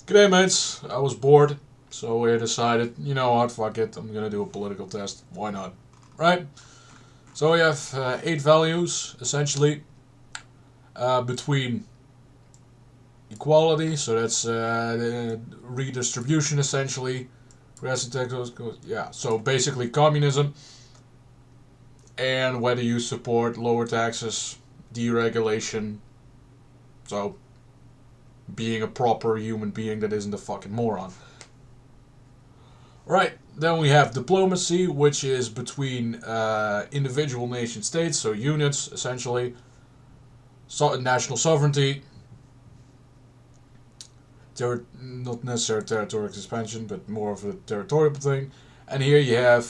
G'day mates, I was bored, so we decided, you know what, fuck it, I'm gonna do a political test. Why not? Right? So we have 8 values, essentially, between equality, so that's the redistribution, essentially. Yeah, so basically communism, and whether you support lower taxes, deregulation, so being a proper human being that isn't a fucking moron. Right, then we have diplomacy, which is between individual nation states, so units essentially, national sovereignty, not necessarily territorial expansion, but more of a territorial thing. And here you have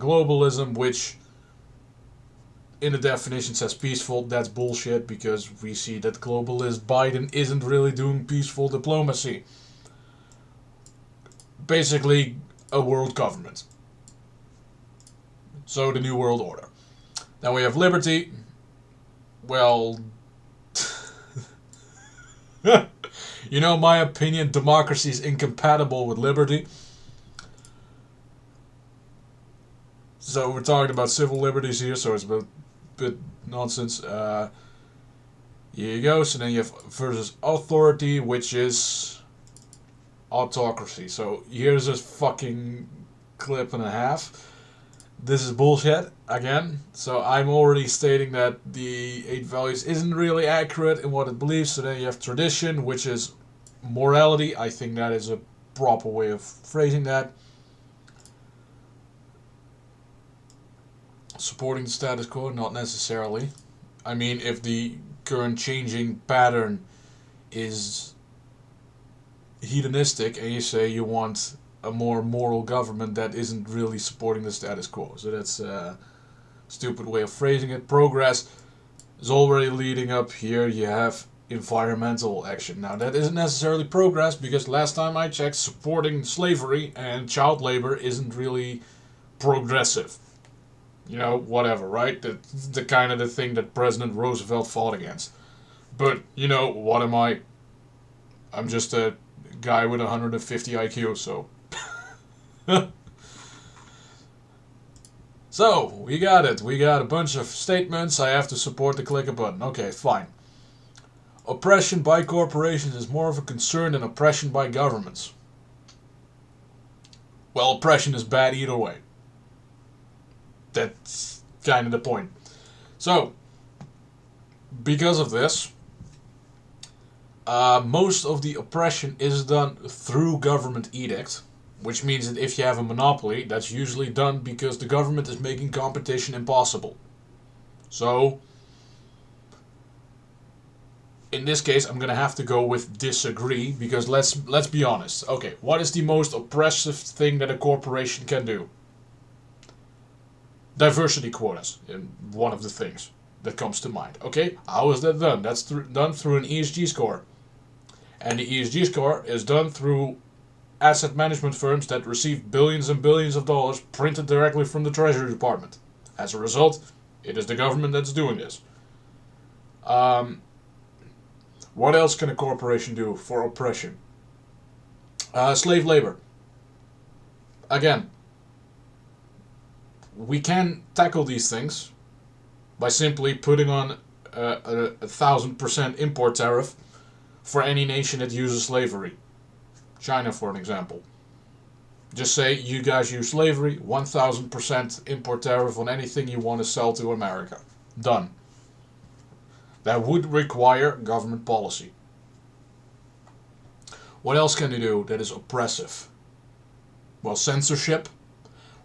globalism, which in the definition says peaceful. That's bullshit because we see that globalist Biden isn't really doing peaceful diplomacy. Basically, a world government. So the New World Order. Then we have liberty. Well, you know my opinion, democracy is incompatible with liberty. So we're talking about civil liberties here, so it's a bit nonsense. Here you go. So then you have versus authority, which is autocracy. So here's a fucking clip and a half. This is bullshit again. So I'm already stating that the 8 values isn't really accurate in what it believes. So then you have tradition, which is morality. I think that is a proper way of phrasing that. Supporting the status quo, not necessarily. I mean, if the current changing pattern is hedonistic and you say you want a more moral government, that isn't really supporting the status quo. So that's a stupid way of phrasing it. Progress is already leading up. Here you have environmental action. Now that isn't necessarily progress because last time I checked, supporting slavery and child labor isn't really progressive. You know, whatever, right? That's the kind of the thing that President Roosevelt fought against. But, you know, what am I? I'm just a guy with 150 IQ, so. So, we got it. We got a bunch of statements. I have to support the click a button. Okay, fine. Oppression by corporations is more of a concern than oppression by governments. Well, oppression is bad either way. That's kind of the point. So, because of this, most of the oppression is done through government edict, which means that if you have a monopoly, that's usually done because the government is making competition impossible. So, in this case, I'm gonna have to go with disagree because let's be honest. Okay, what is the most oppressive thing that a corporation can do? Diversity quotas, one of the things that comes to mind. Okay, how is that done? That's done through an ESG score. And the ESG score is done through asset management firms that receive billions and billions of dollars printed directly from the Treasury Department. As a result, it is the government that's doing this. What else can a corporation do for oppression? Slave labor. Again, we can tackle these things by simply putting on a 1,000% import tariff for any nation that uses slavery. China, for an example. Just say you guys use slavery, 1,000% import tariff on anything you want to sell to America. Done. That would require government policy. What else can you do that is oppressive? Well, censorship.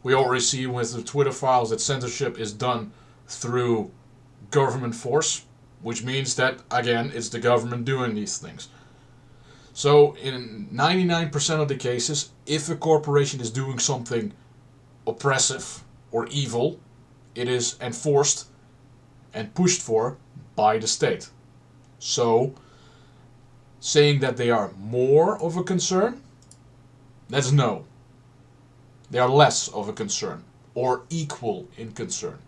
We already see with the Twitter files that censorship is done through government force, which means that, again, it's the government doing these things. So, in 99% of the cases, if a corporation is doing something oppressive or evil, it is enforced and pushed for by the state. So, saying that they are more of a concern, that's no. They are less of a concern or equal in concern.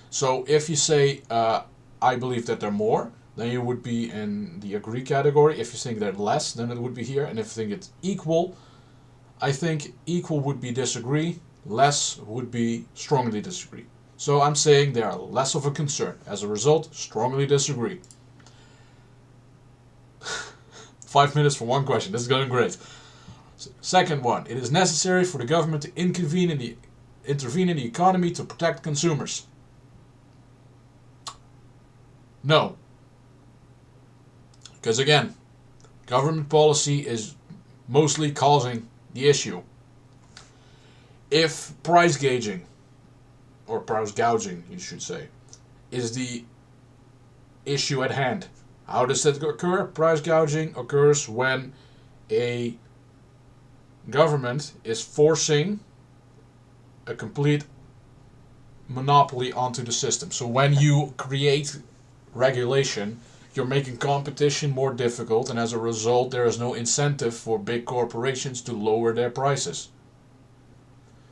So if you say, I believe that they're more, then you would be in the agree category. If you think they're less, then it would be here. And if you think it's equal, I think equal would be disagree, less would be strongly disagree. So I'm saying they are less of a concern. As a result, strongly disagree. 5 minutes for one question. This is going great. Second one, it is necessary for the government to intervene in the economy to protect consumers. No. Because again, government policy is mostly causing the issue. If price gauging, or price gouging, you should say, is the issue at hand, how does that occur? Price gouging occurs when a government is forcing a complete monopoly onto the system. So when you create regulation, you're making competition more difficult, and as a result there is no incentive for big corporations to lower their prices.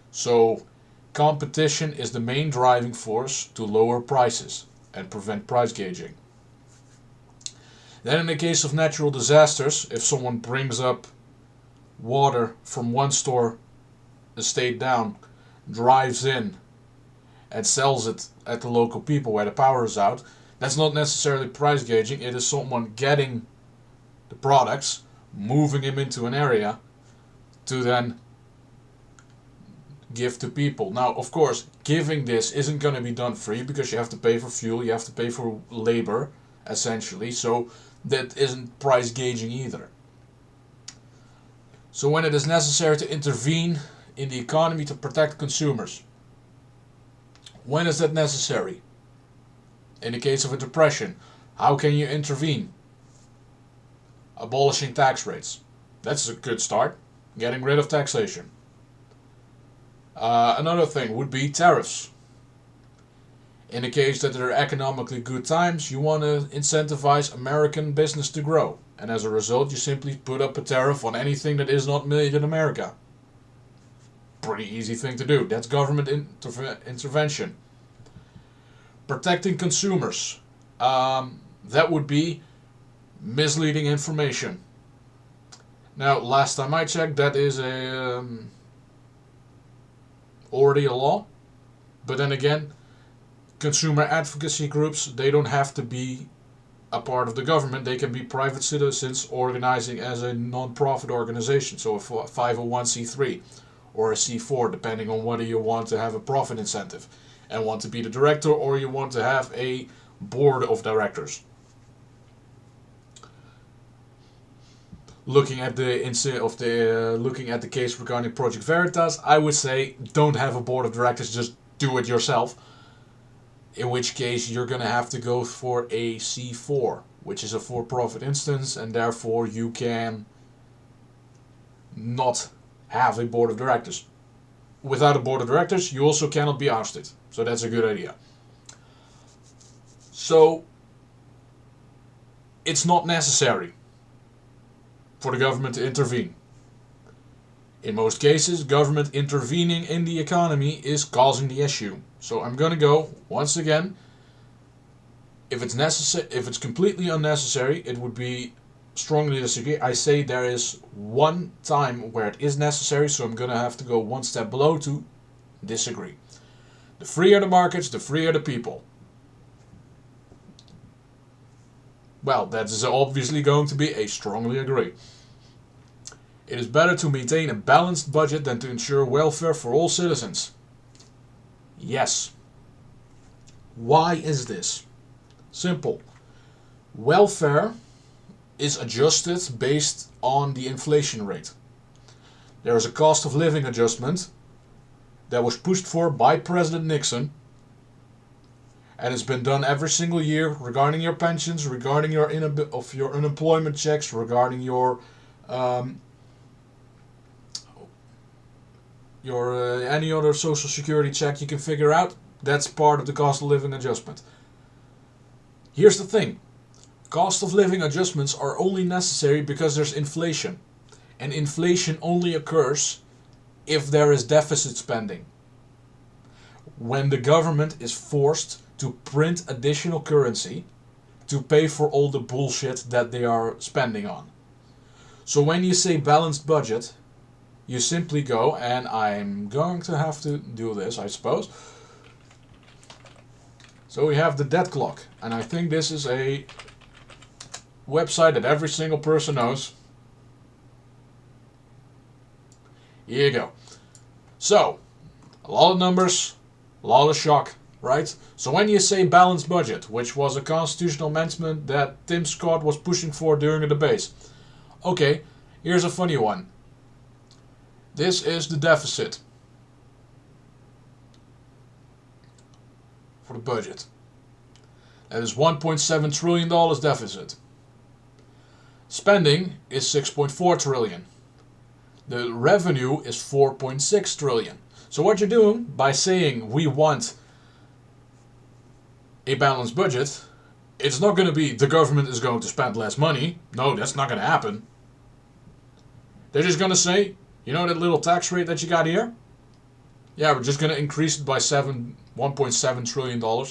So competition is the main driving force to lower prices and prevent price gouging. Then in the case of natural disasters, if someone brings up water from one store a state down, drives in and sells it at the local people where the power is out, that's not necessarily price gouging. It is someone getting the products, moving them into an area to then give to people. Now, of course, giving this isn't going to be done free because you have to pay for fuel, you have to pay for labor, essentially. So that isn't price gouging either. So when it is necessary to intervene in the economy to protect consumers, when is that necessary? In the case of a depression, how can you intervene? Abolishing tax rates. That's a good start. Getting rid of taxation. Another thing would be tariffs. In the case that there are economically good times, you want to incentivize American business to grow. And as a result, you simply put up a tariff on anything that is not made in America. Pretty easy thing to do. That's government intervention. Protecting consumers. That would be misleading information. Now, last time I checked, that is already a law. But then again, consumer advocacy groups, they don't have to be a part of the government. They can be private citizens organizing as a non-profit organization, so a 501c3 or a C4, depending on whether you want to have a profit incentive and want to be the director, or you want to have a board of directors. Looking at the case regarding Project Veritas, I would say don't have a board of directors, just do it yourself. In which case you're going to have to go for a C4, which is a for-profit instance, and therefore you can not have a board of directors. Without a board of directors, you also cannot be ousted. So that's a good idea. So it's not necessary for the government to intervene. In most cases, government intervening in the economy is causing the issue. So I'm going to go, once again, if it's completely unnecessary, it would be strongly disagree. I say there is one time where it is necessary, so I'm going to have to go one step below to disagree. The freer the markets, the freer the people. Well, that is obviously going to be a strongly agree. It is better to maintain a balanced budget than to ensure welfare for all citizens. Yes. Why is this? Simple. Welfare is adjusted based on the inflation rate. There is a cost of living adjustment that was pushed for by President Nixon, and it's been done every single year regarding your pensions, regarding your unemployment checks, regarding your any other social security check you can figure out. That's part of the cost of living adjustment. Here's the thing. Cost of living adjustments are only necessary because there's inflation. And inflation only occurs if there is deficit spending. When the government is forced to print additional currency to pay for all the bullshit that they are spending on. So when you say balanced budget, you simply go, and I'm going to have to do this, I suppose. So we have the debt clock, and I think this is a website that every single person knows. Here you go. So, a lot of numbers, a lot of shock, right? So when you say balanced budget, which was a constitutional amendment that Tim Scott was pushing for during the debates. Okay, here's a funny one. This is the deficit for the budget. That is $1.7 trillion deficit. Spending is $6.4 trillion. The revenue is $4.6 trillion. So what you're doing by saying we want a balanced budget, it's not going to be the government is going to spend less money. No, that's not going to happen. They're just going to say, you know that little tax rate that you got here? Yeah, we're just going to increase it by $1.7 trillion,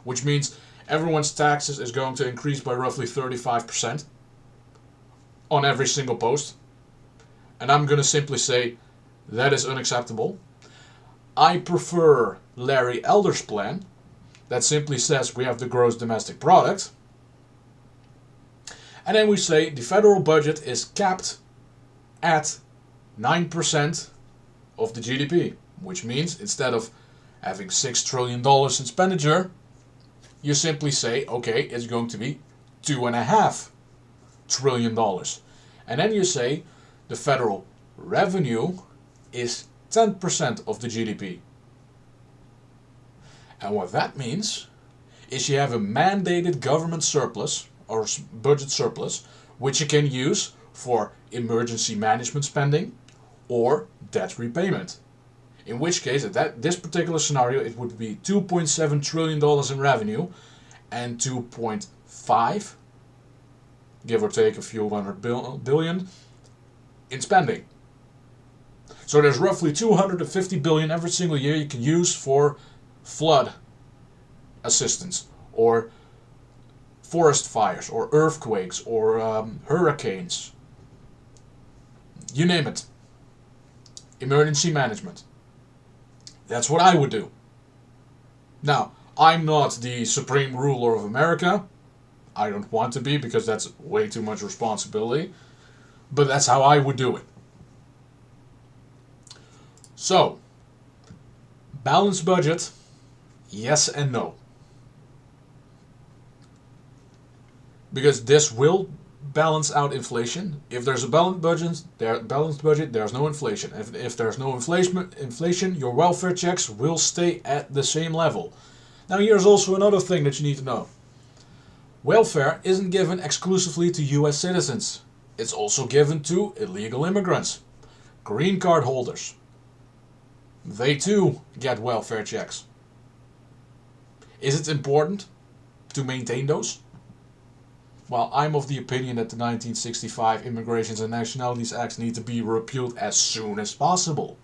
which means everyone's taxes is going to increase by roughly 35% on every single post. And I'm going to simply say that is unacceptable. I prefer Larry Elder's plan that simply says we have the gross domestic product. And then we say the federal budget is capped at 9% of the GDP, which means instead of having $6 trillion in expenditure, you simply say, okay, it's going to be $2.5 trillion. And then you say the federal revenue is 10% of the GDP. And what that means is you have a mandated government surplus or budget surplus, which you can use for emergency management spending or debt repayment. In which case, at this particular scenario, it would be $2.7 trillion in revenue and 2.5, give or take a few hundred billion, in spending. So there's roughly 250 billion every single year you can use for flood assistance or forest fires or earthquakes or hurricanes. You name it. Emergency management. That's what I would do. Now, I'm not the supreme ruler of America. I don't want to be because that's way too much responsibility. But that's how I would do it. So, balanced budget, yes and no. Because this will balance out inflation. If there's a balanced budget, there's no inflation. If there's no inflation, your welfare checks will stay at the same level. Now here's also another thing that you need to know. Welfare isn't given exclusively to US citizens. It's also given to illegal immigrants, green card holders. They too get welfare checks. Is it important to maintain those? Well, I'm of the opinion that the 1965 Immigrations and Nationalities Act need to be repealed as soon as possible.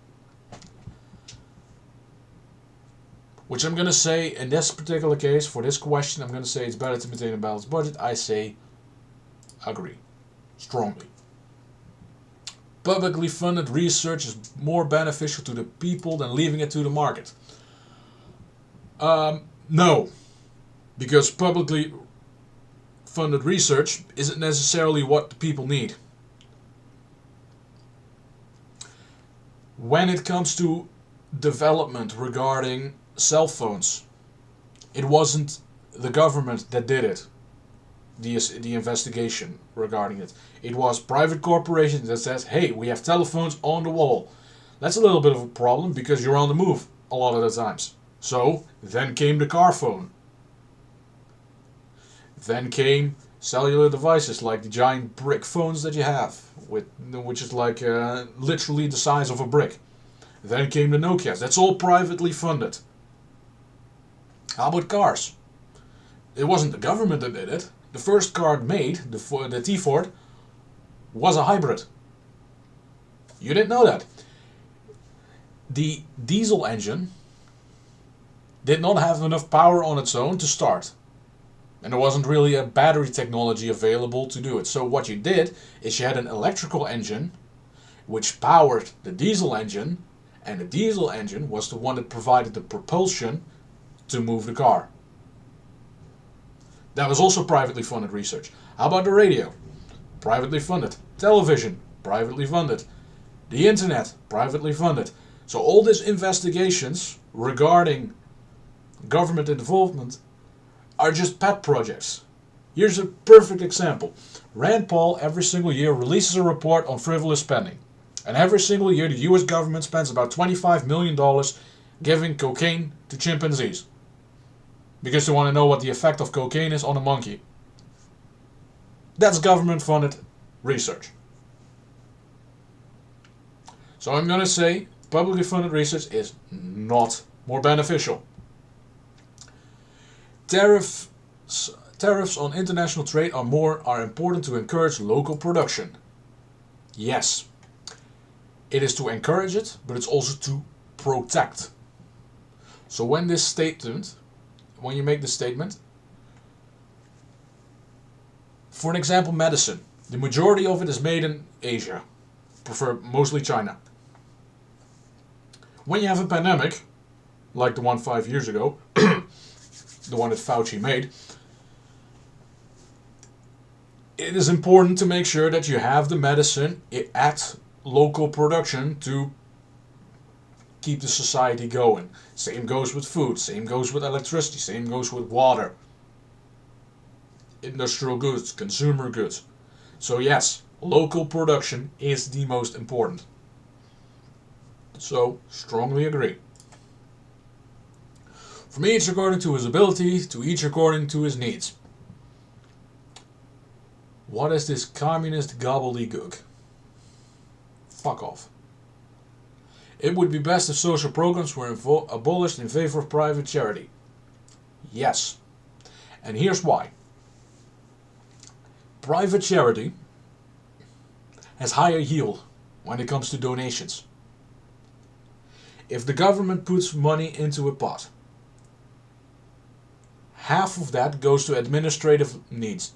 Which I'm going to say, in this particular case, for this question, I'm going to say it's better to maintain a balanced budget. I say, agree. Strongly. Publicly funded research is more beneficial to the people than leaving it to the market. No. Because publicly funded research isn't necessarily what the people need. When it comes to development regarding cell phones, it wasn't the government that did it, the investigation regarding it. It was private corporations that says, hey, we have telephones on the wall. That's a little bit of a problem because you're on the move a lot of the times. So then came the car phone. Then came cellular devices like the giant brick phones that you have, which is like literally the size of a brick. Then came the Nokias. That's all privately funded. How about cars? It wasn't the government that did it. The first car made, the T-Ford, was a hybrid. You didn't know that. The diesel engine did not have enough power on its own to start. And there wasn't really a battery technology available to do it. So what you did is you had an electrical engine which powered the diesel engine, and the diesel engine was the one that provided the propulsion to move the car. That was also privately funded research. How about the radio? Privately funded. Television? Privately funded. The internet? Privately funded. So all these investigations regarding government involvement are just pet projects. Here's a perfect example. Rand Paul every single year releases a report on frivolous spending. And every single year the US government spends about $25 million giving cocaine to chimpanzees. Because they want to know what the effect of cocaine is on a monkey. That's government funded research. So I'm going to say publicly funded research is not more beneficial. Tariffs on international trade are important to encourage local production. Yes. It is to encourage it, but it's also to protect. So when you make this statement, for an example, medicine, the majority of it is made in Asia, mostly China. When you have a pandemic, like the one 5 years ago, the one that Fauci made, it is important to make sure that you have the medicine at local production to keep the society going. Same goes with food, same goes with electricity, same goes with water. Industrial goods, consumer goods. So yes, local production is the most important. So, strongly agree. From each according to his ability, to each according to his needs. What is this communist gobbledygook? Fuck off. It would be best if social programs were abolished in favor of private charity. Yes. And here's why. Private charity has higher yield when it comes to donations. If the government puts money into a pot, half of that goes to administrative needs,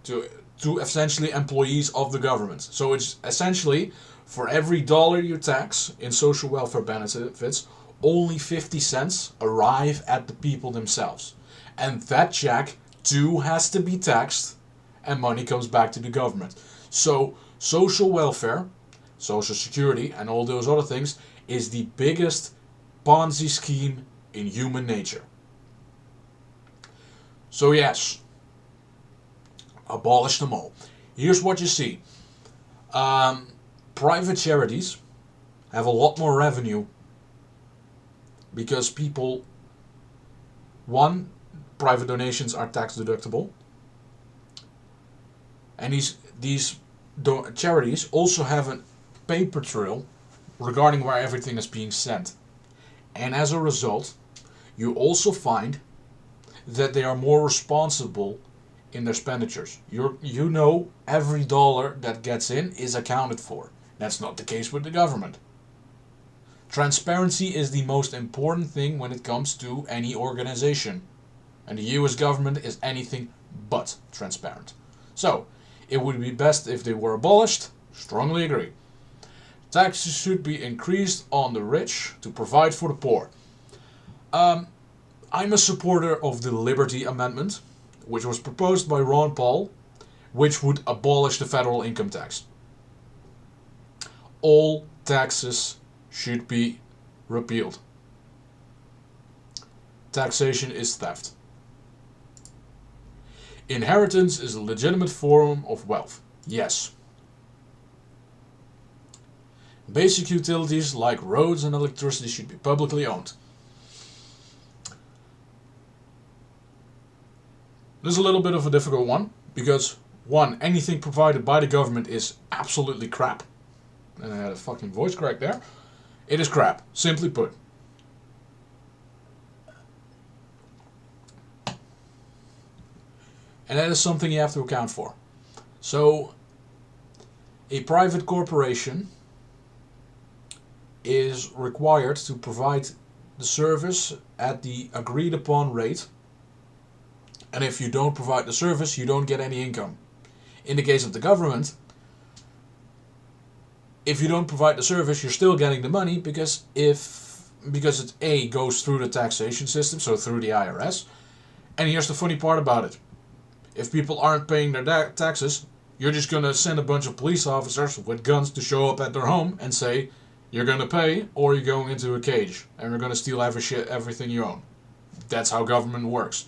to essentially employees of the government. So it's essentially, for every dollar you tax in social welfare benefits, only 50 cents arrive at the people themselves. And that check too has to be taxed, and money comes back to the government. So social welfare, social security, and all those other things is the biggest Ponzi scheme in human nature. So yes, abolish them all. Here's what you see. Private charities have a lot more revenue because people, one, private donations are tax deductible, and these charities also have a paper trail regarding where everything is being sent. And as a result, you also find that they are more responsible in their expenditures. You know every dollar that gets in is accounted for. That's not the case with the government. Transparency is the most important thing when it comes to any organization. And the US government is anything but transparent. So, it would be best if they were abolished. Strongly agree. Taxes should be increased on the rich to provide for the poor. I'm a supporter of the Liberty Amendment, which was proposed by Ron Paul, which would abolish the federal income tax. All taxes should be repealed. Taxation is theft. Inheritance is a legitimate form of wealth. Yes. Basic utilities like roads and electricity should be publicly owned. This is a little bit of a difficult one, because one, anything provided by the government is absolutely crap. And I had a fucking voice crack there. It is crap, simply put. And that is something you have to account for. So, a private corporation is required to provide the service at the agreed upon rate And if you don't provide the service, you don't get any income. In the case of the government, if you don't provide the service, you're still getting the money because it A, goes through the taxation system, so through the IRS. And here's the funny part about it. If people aren't paying their taxes, you're just going to send a bunch of police officers with guns to show up at their home and say, you're going to pay or you're going into a cage and we're going to steal everything you own. That's how government works.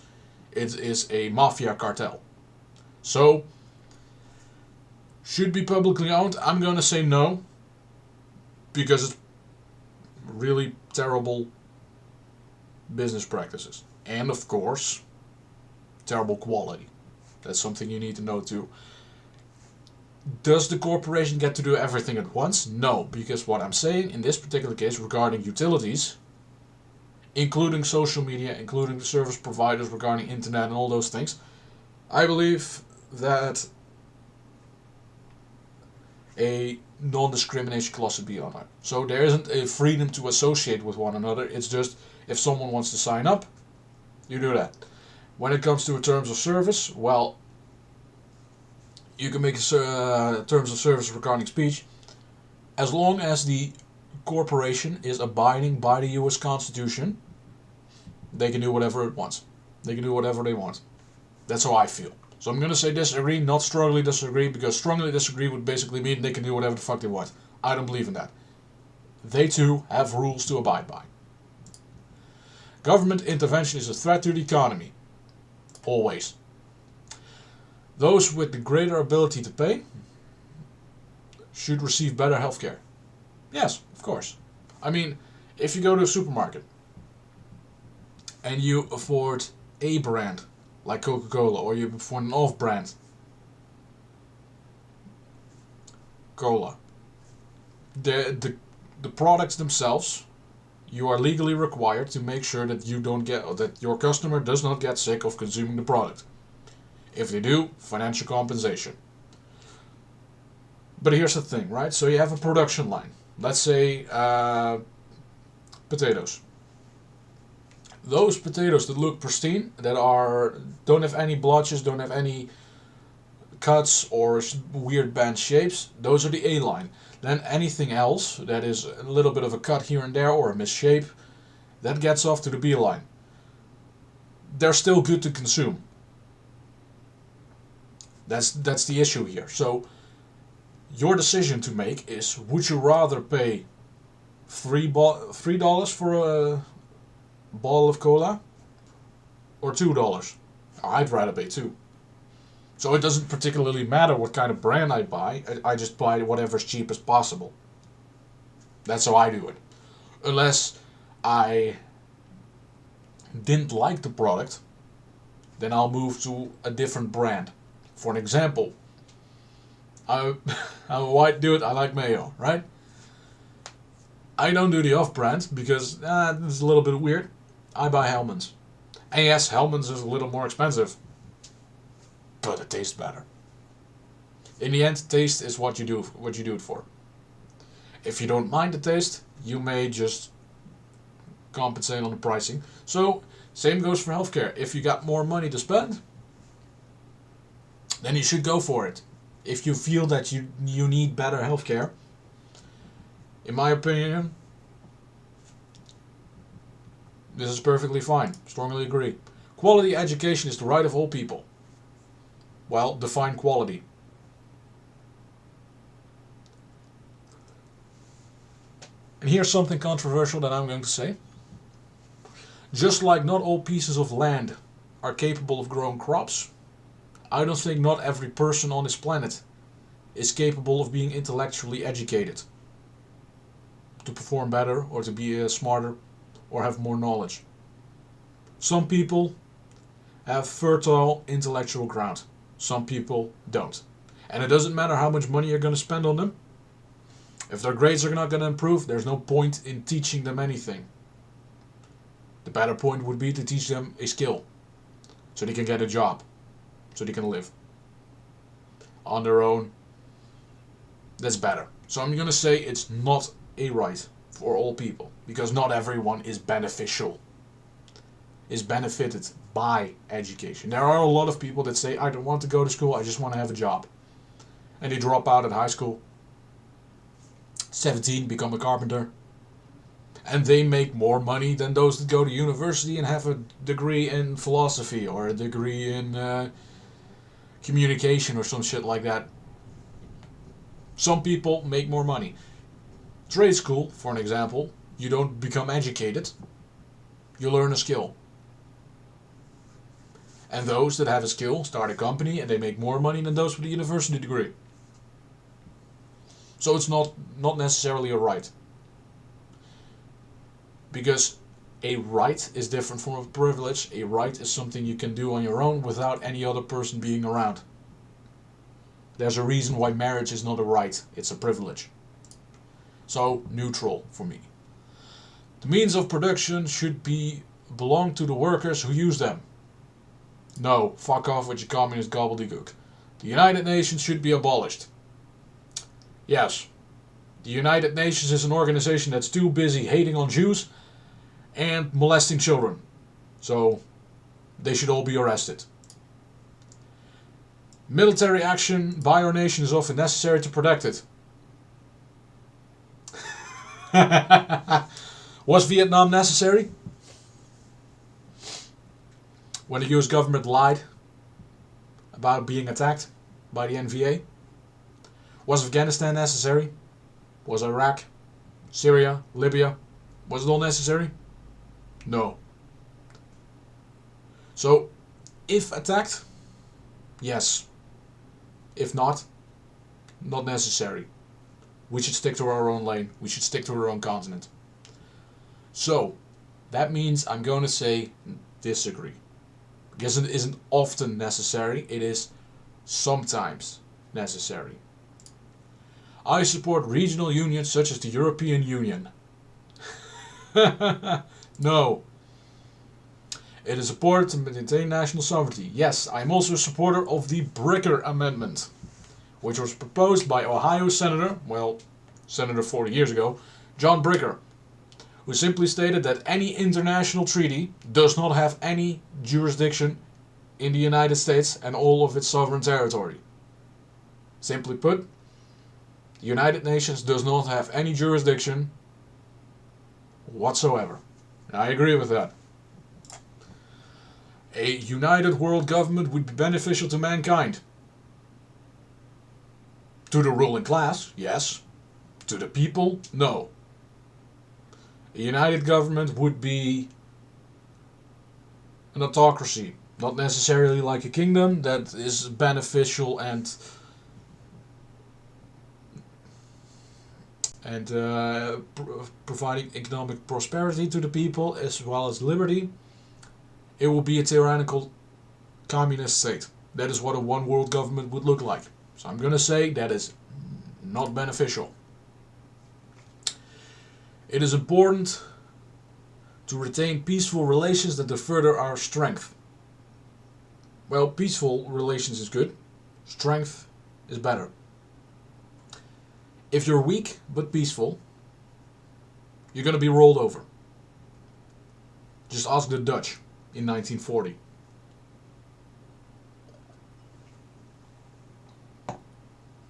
It is a mafia cartel. So, should be publicly owned? I'm going to say no, because it's really terrible business practices. And of course, terrible quality. That's something you need to know too. Does the corporation get to do everything at once? No, because what I'm saying in this particular case regarding utilities, including social media, including the service providers regarding internet and all those things, I believe that a non-discrimination clause should be on it. So there isn't a freedom to associate with one another. It's just if someone wants to sign up, you do that. When it comes to terms of service, well, you can make terms of service regarding speech as long as the corporation is abiding by the U.S. Constitution. They can do whatever it wants. They can do whatever they want. That's how I feel. So I'm going to say disagree, not strongly disagree, because strongly disagree would basically mean they can do whatever the fuck they want. I don't believe in that. They too have rules to abide by. Government intervention is a threat to the economy. Always. Those with the greater ability to pay should receive better healthcare. Yes, of course. I mean, if you go to a supermarket and you afford a brand like Coca-Cola, or you afford an off-brand cola, the products themselves, you are legally required to make sure that that your customer does not get sick of consuming the product. If they do, financial compensation. But here's the thing, right? So you have a production line. Let's say potatoes. Those potatoes that look pristine, that don't have any blotches, don't have any cuts or weird bent shapes, those are the A line. Then anything else that is a little bit of a cut here and there or a misshape, that gets off to the B line. They're still good to consume. That's the issue here. So your decision to make is, would you rather pay $3 for a bottle of cola or $2? I'd rather pay $2. So it doesn't particularly matter what kind of brand I buy. I just buy whatever's cheap as possible. That's how I do it. Unless I didn't like the product, then I'll move to a different brand. For an example, I'm a white dude, I like mayo, right? I don't do the off-brand because it's a little bit weird. I buy Hellmann's. And yes, Hellmann's is a little more expensive, but it tastes better. In the end, taste is what you do it for. If you don't mind the taste, you may just compensate on the pricing. So, same goes for healthcare. If you got more money to spend, then you should go for it. If you feel that you need better healthcare, in my opinion, this is perfectly fine. Strongly agree. Quality education is the right of all people. Well, define quality. And here's something controversial that I'm going to say. Just like not all pieces of land are capable of growing crops, I don't think not every person on this planet is capable of being intellectually educated to perform better or to be smarter or have more knowledge. Some people have fertile intellectual ground. Some people don't. And it doesn't matter how much money you're going to spend on them. If their grades are not going to improve, there's no point in teaching them anything. The better point would be to teach them a skill so they can get a job, so they can live on their own. That's better. So I'm going to say it's not a right for all people, because not everyone is beneficial. is benefited by education. There are a lot of people that say, I don't want to go to school, I just want to have a job. And they drop out at high school, 17, become a carpenter, and they make more money than those that go to university and have a degree in philosophy or a degree in communication or some shit like that. Some people make more money. Trade school, for an example, you don't become educated, you learn a skill. And those that have a skill start a company and they make more money than those with a university degree. So it's not necessarily a right. Because a right is different from a privilege. A right is something you can do on your own without any other person being around. There's a reason why marriage is not a right, it's a privilege. So, neutral for me. The means of production should belong to the workers who use them. No, fuck off with your communist gobbledygook. The United Nations should be abolished. Yes, the United Nations is an organization that's too busy hating on Jews and molesting children. So, they should all be arrested. Military action by our nation is often necessary to protect it. Was Vietnam necessary? When the US government lied about being attacked by the NVA? Was Afghanistan necessary? Was Iraq, Syria, Libya, was it all necessary? No. So, if attacked, yes. If not, not necessary. We should stick to our own lane. We should stick to our own continent. So, that means I'm going to say disagree. Because it isn't often necessary, it is sometimes necessary. I support regional unions such as the European Union. No. It is supported to maintain national sovereignty. Yes, I am also a supporter of the Bricker Amendment, which was proposed by Ohio Senator 40 years ago, John Bricker, who simply stated that any international treaty does not have any jurisdiction in the United States and all of its sovereign territory. Simply put, the United Nations does not have any jurisdiction whatsoever. And I agree with that. A united world government would be beneficial to mankind. To the ruling class, yes. To the people, no. A united government would be an autocracy. Not necessarily like a kingdom that is beneficial and providing economic prosperity to the people as well as liberty. It will be a tyrannical communist state. That is what a one world government would look like. So I'm going to say that is not beneficial. It is important to retain peaceful relations that further our strength. Well, peaceful relations is good. Strength is better. If you're weak but peaceful, you're going to be rolled over. Just ask the Dutch in 1940.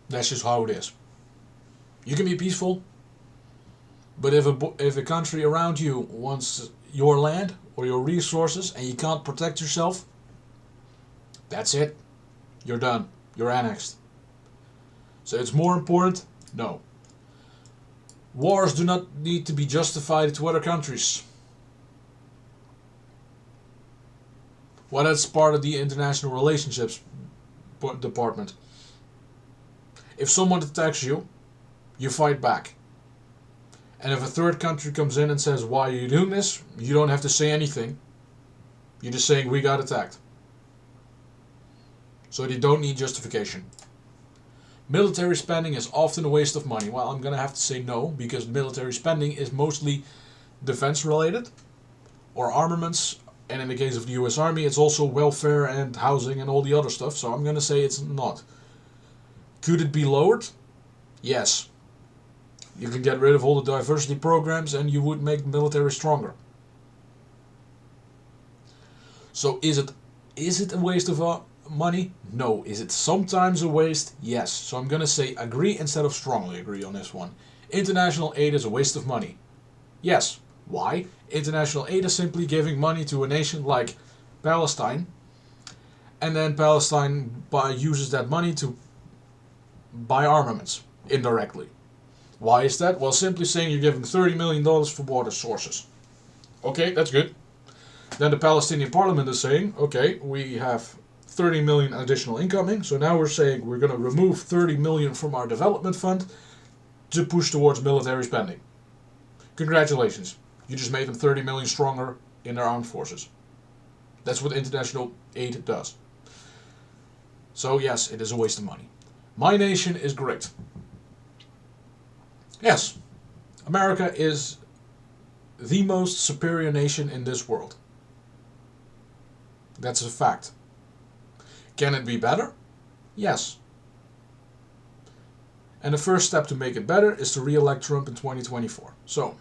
That's just how it is. You can be peaceful, but if a country around you wants your land or your resources and you can't protect yourself, that's it. You're done. You're annexed. So it's more important? No. Wars do not need to be justified to other countries. Well, that's part of the international relationships department. If someone attacks you, you fight back. And if a third country comes in and says, why are you doing this? You don't have to say anything. You're just saying, we got attacked. So they don't need justification. Military spending is often a waste of money. Well, I'm going to have to say no, because military spending is mostly defense related or armaments. And in the case of the US Army, it's also welfare and housing and all the other stuff. So I'm going to say it's not. Could it be lowered? Yes. You can get rid of all the diversity programs and you would make the military stronger. So is it a waste of money? No. Is it sometimes a waste? Yes. So I'm going to say agree instead of strongly agree on this one. International aid is a waste of money. Yes. Why? International aid is simply giving money to a nation like Palestine, and then Palestine uses that money to buy armaments indirectly. Why is that? Well, simply saying you're giving $30 million for water sources. Okay, that's good. Then the Palestinian parliament is saying, okay, we have 30 million additional incoming, so now we're saying we're going to remove 30 million from our development fund to push towards military spending. Congratulations. You just made them 30 million stronger in their armed forces. That's what international aid does. So yes, it is a waste of money. My nation is great. Yes, America is the most superior nation in this world. That's a fact. Can it be better? Yes. And the first step to make it better is to re-elect Trump in 2024. So,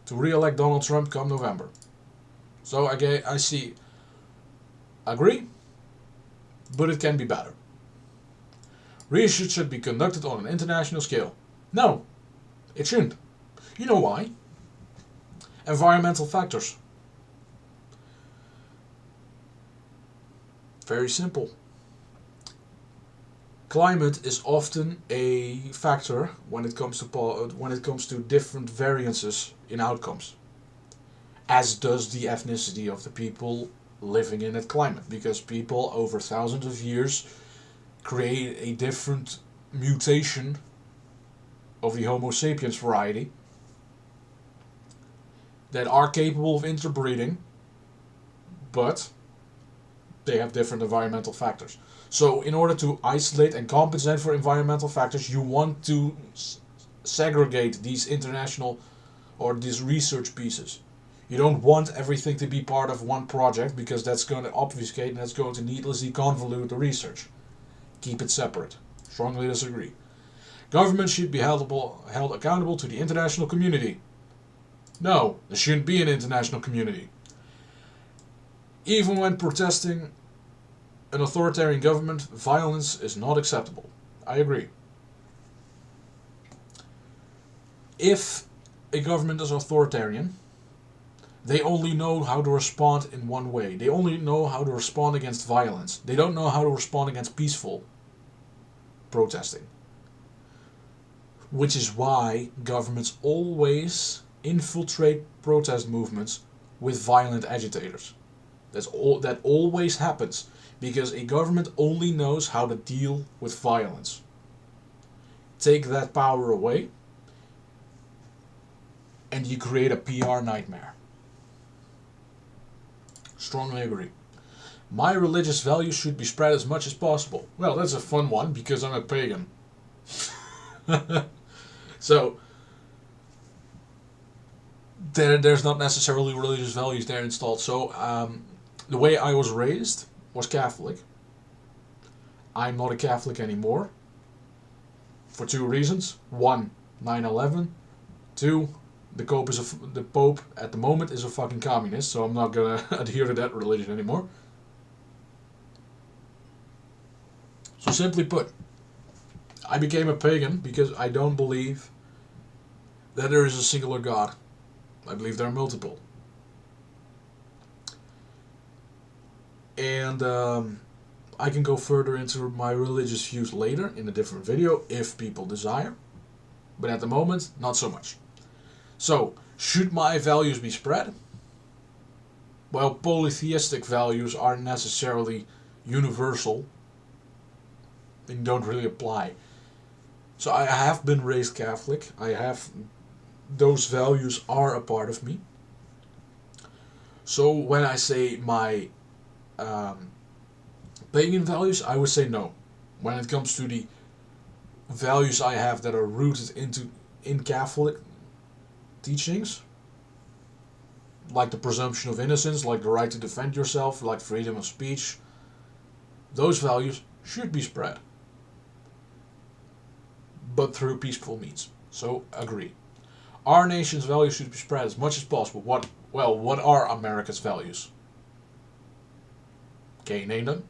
to re-elect Donald Trump come November. So I see, agree, but it can be better. Research should be conducted on an international scale. No, it shouldn't. You know why? Environmental factors. Very simple. Climate is often a factor when it comes to different variances in outcomes, as does the ethnicity of the people living in that climate, because people over thousands of years create a different mutation of the Homo sapiens variety that are capable of interbreeding, but they have different environmental factors. So in order to isolate and compensate for environmental factors, you want to segregate these international or these research pieces. You don't want everything to be part of one project, because that's going to obfuscate and that's going to needlessly convolute the research. Keep it separate. Strongly disagree. Government should be held accountable to the international community. No, there shouldn't be an international community. Even when protesting an authoritarian government, violence is not acceptable. I agree. If a government is authoritarian, they only know how to respond in one way. They only know how to respond against violence. They don't know how to respond against peaceful protesting. Which is why governments always infiltrate protest movements with violent agitators. That always happens, because a government only knows how to deal with violence. Take that power away, and you create a PR nightmare. Strongly agree. My religious values should be spread as much as possible. Well, that's a fun one, because I'm a pagan. So, there's not necessarily religious values there installed. So, the way I was raised was Catholic. I'm not a Catholic anymore. For two reasons. One, 9/11. Two, the Pope at the moment is a fucking communist, so I'm not gonna adhere to that religion anymore. So simply put, I became a pagan because I don't believe that there is a singular God. I believe there are multiple. And I can go further into my religious views later in a different video if people desire. But at the moment, not so much. So, should my values be spread? Well, polytheistic values aren't necessarily universal. They don't really apply. So I have been raised Catholic. Those values are a part of me. So when I say my pagan values, I would say no. When it comes to the values I have that are rooted in Catholic teachings, like the presumption of innocence, like the right to defend yourself, like freedom of speech, those values should be spread, but through peaceful means. So, agree. Our nation's values should be spread as much as possible. What are America's values? Can you name them?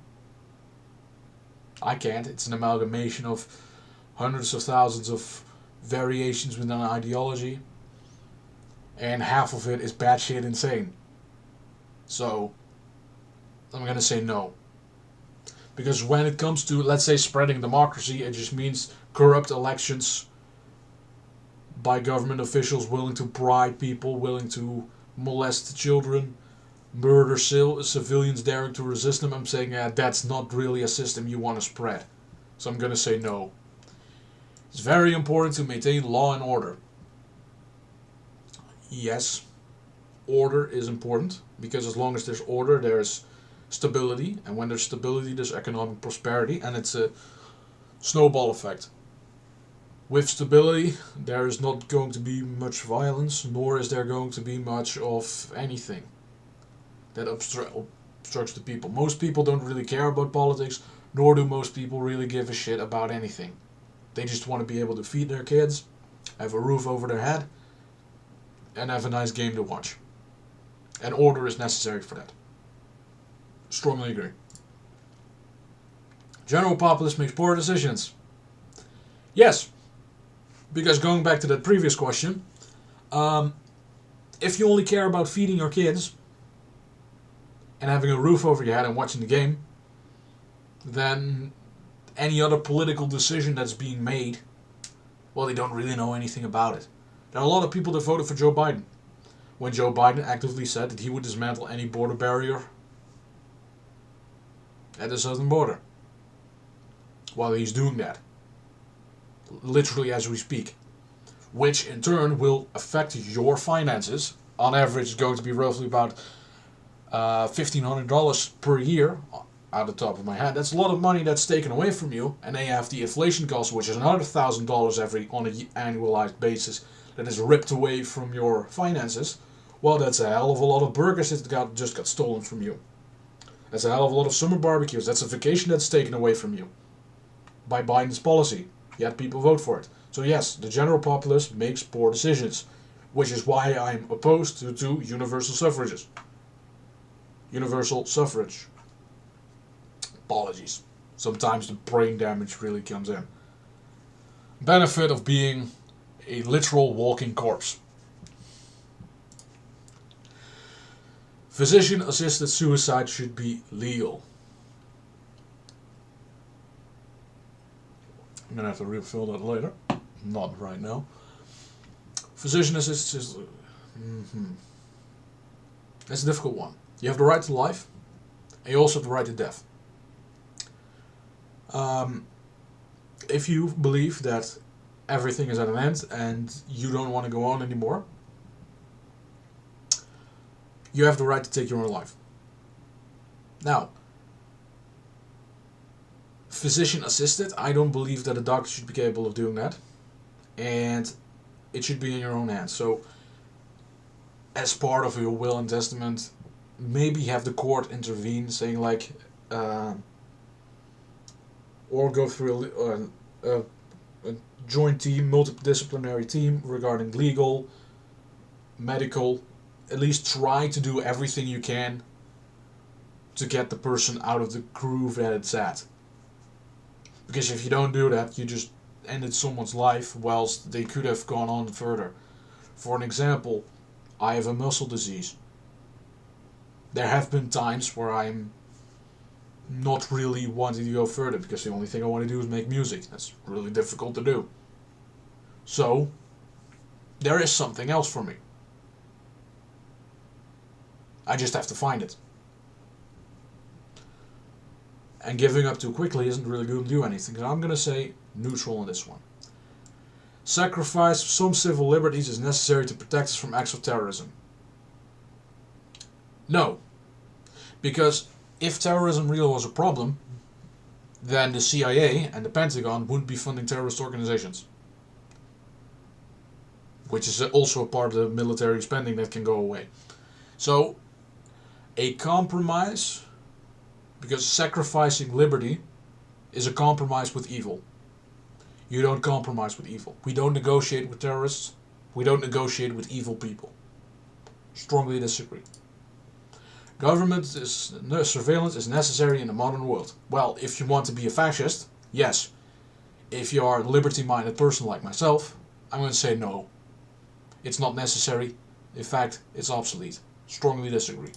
I can't. It's an amalgamation of hundreds of thousands of variations within an ideology, and half of it is batshit insane. So, I'm gonna say no. Because when it comes to, let's say, spreading democracy, it just means corrupt elections by government officials willing to bribe people, willing to molest children, murder civilians daring to resist them. I'm saying that's not really a system you want to spread. So I'm going to say no. It's very important to maintain law and order. Yes, order is important, because as long as there's order, there's stability, and when there's stability, there's economic prosperity, and it's a snowball effect. With stability, there is not going to be much violence, nor is there going to be much of anything that obstructs the people. Most people don't really care about politics, nor do most people really give a shit about anything. They just want to be able to feed their kids, have a roof over their head, and have a nice game to watch. And order is necessary for that. Strongly agree. General populace makes poor decisions. Yes. Because going back to that previous question, if you only care about feeding your kids and having a roof over your head and watching the game, then any other political decision that's being made, well, they don't really know anything about it. There are a lot of people that voted for Joe Biden, when Joe Biden actively said that he would dismantle any border barrier at the southern border. While he's doing that, literally as we speak, which in turn will affect your finances. On average, it's going to be roughly about $1,500 per year, out of the top of my head. That's a lot of money that's taken away from you, and then you have the inflation cost, which is another $1,000 on an annualized basis that is ripped away from your finances. Well, that's a hell of a lot of burgers that just got stolen from you. That's a hell of a lot of summer barbecues. That's a vacation that's taken away from you by Biden's policy. Yet people vote for it. So yes, the general populace makes poor decisions, which is why I'm opposed to universal suffrages. Universal suffrage. Apologies. Sometimes the brain damage really comes in. Benefit of being a literal walking corpse. Physician-assisted suicide should be legal. I'm going to have to refill that later. Not right now. Physician-assisted is... That's a difficult one. You have the right to life, and you also have the right to death. If you believe that everything is at an end and you don't want to go on anymore, you have the right to take your own life. Now, physician-assisted, I don't believe that a doctor should be capable of doing that, and it should be in your own hands. So, as part of your will and testament, maybe have the court intervene, saying like, or go through a joint team, multidisciplinary team regarding legal, medical. At least try to do everything you can to get the person out of the groove that it's at. Because if you don't do that, you just ended someone's life whilst they could have gone on further. For an example, I have a muscle disease. There have been times where I'm not really wanting to go further because the only thing I want to do is make music. That's really difficult to do. So, there is something else for me. I just have to find it. And giving up too quickly isn't really going to do anything. So I'm going to say neutral on this one. Sacrifice of some civil liberties is necessary to protect us from acts of terrorism. No. Because if terrorism really was a problem, then the CIA and the Pentagon wouldn't be funding terrorist organizations. Which is also a part of the military spending that can go away. So, a compromise, because sacrificing liberty is a compromise with evil. You don't compromise with evil. We don't negotiate with terrorists. We don't negotiate with evil people. Strongly disagree. Surveillance is necessary in the modern world. Well, if you want to be a fascist, yes. If you are a liberty-minded person like myself, I'm going to say no. It's not necessary. In fact, it's obsolete. Strongly disagree.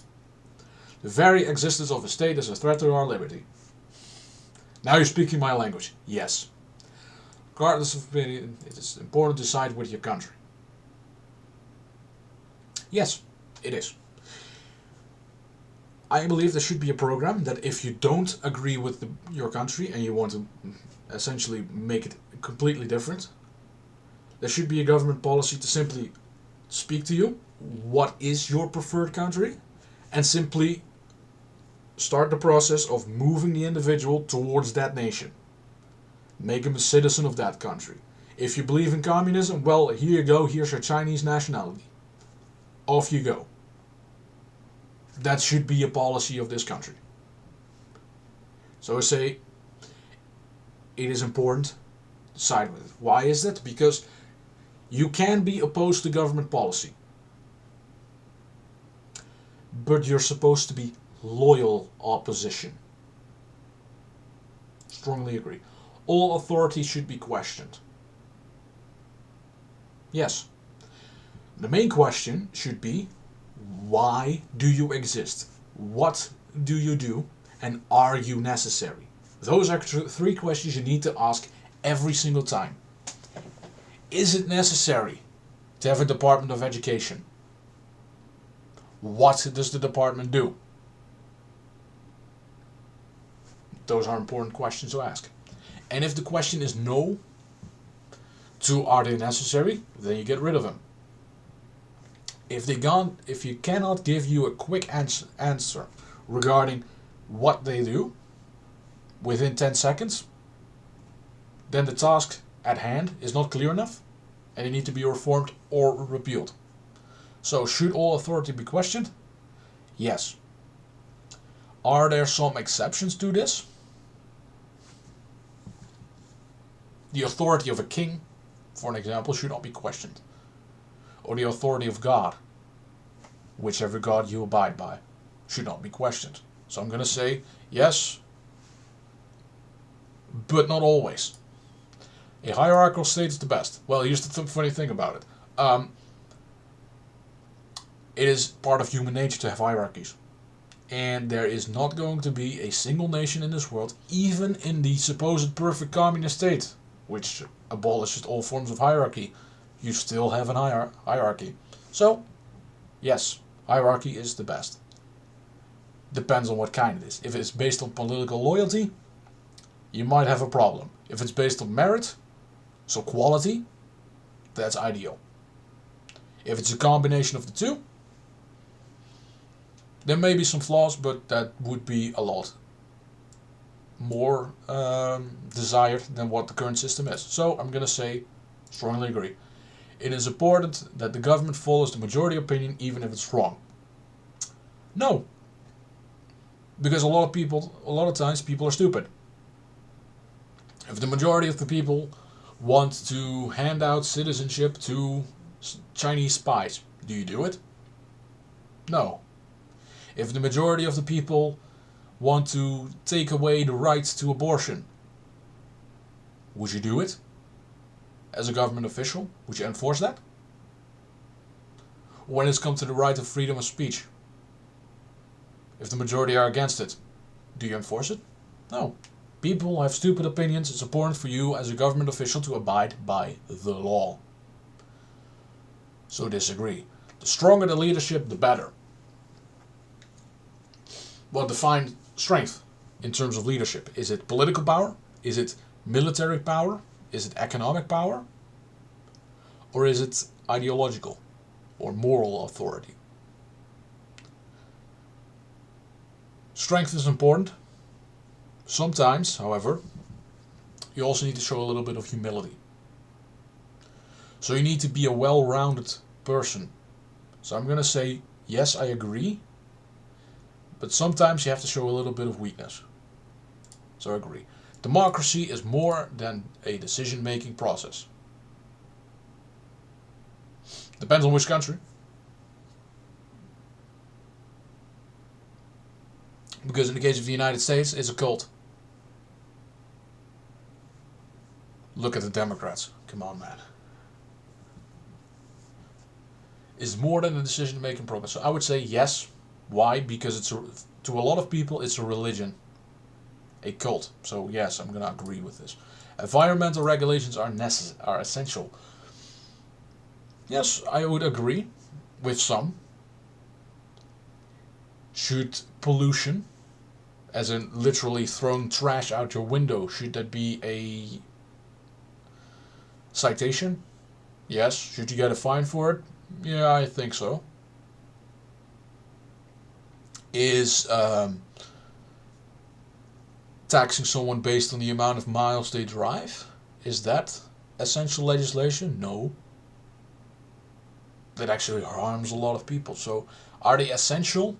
The very existence of a state is a threat to our liberty. Now you're speaking my language. Yes. Regardless of opinion, it is important to side with your country. Yes, it is. I believe there should be a program that if you don't agree with your country and you want to essentially make it completely different, there should be a government policy to simply speak to you. What is your preferred country? And simply start the process of moving the individual towards that nation. Make him a citizen of that country. If you believe in communism, well, here you go, here's your Chinese nationality. Off you go. That should be a policy of this country. So I say, it is important to side with it. Why is that? Because you can be opposed to government policy, but you're supposed to be loyal opposition. Strongly agree. All authority should be questioned. Yes. The main question should be, why do you exist? What do you do? And are you necessary? Those are three questions you need to ask every single time. Is it necessary to have a Department of Education? What does the department do? Those are important questions to ask. And if the question is no to are they necessary, then you get rid of them. If you cannot give you a quick answer regarding what they do within 10 seconds, then the task at hand is not clear enough and you need to be reformed or repealed. So should all authority be questioned? Yes. Are there some exceptions to this? The authority of a king, for an example, should not be questioned. Or the authority of God, whichever God you abide by, should not be questioned. So I'm going to say yes, but not always. A hierarchical state is the best. Well, here's the funny thing about it. It is part of human nature to have hierarchies. And there is not going to be a single nation in this world, even in the supposed perfect communist state, which abolishes all forms of hierarchy. You still have an hierarchy. So, yes, hierarchy is the best. Depends on what kind it is. If it's based on political loyalty, you might have a problem. If it's based on merit, so quality, that's ideal. If it's a combination of the two, there may be some flaws, but that would be a lot more desired than what the current system is. So I'm going to say, strongly agree. It is important that the government follows the majority opinion even if it's wrong. No. Because a lot of times people are stupid. If the majority of the people want to hand out citizenship to Chinese spies, do you do it? No. If the majority of the people want to take away the right to abortion, would you do it? As a government official, would you enforce that? When it's come to the right of freedom of speech, if the majority are against it, do you enforce it? No. People have stupid opinions. It's important for you as a government official to abide by the law. So disagree. The stronger the leadership, the better. Well, define strength in terms of leadership. Is it political power? Is it military power? Is it economic power? Or is it ideological or moral authority? Strength is important. Sometimes, however, you also need to show a little bit of humility. So you need to be a well-rounded person. So I'm going to say, yes, I agree. But sometimes you have to show a little bit of weakness. So I agree. Democracy is more than a decision-making process. Depends on which country. Because in the case of the United States, it's a cult. Look at the Democrats. Come on, man. It's more than a decision-making process. So I would say yes. Why? Because to a lot of people, it's a religion. A cult. So yes, I'm going to agree with this. Environmental regulations are essential. Yes, I would agree with some. Should pollution, as in literally throwing trash out your window, should that be a citation? Yes. Should you get a fine for it? Yeah, I think so. Is taxing someone based on the amount of miles they drive? Is that essential legislation? No. That actually harms a lot of people. So, are they essential?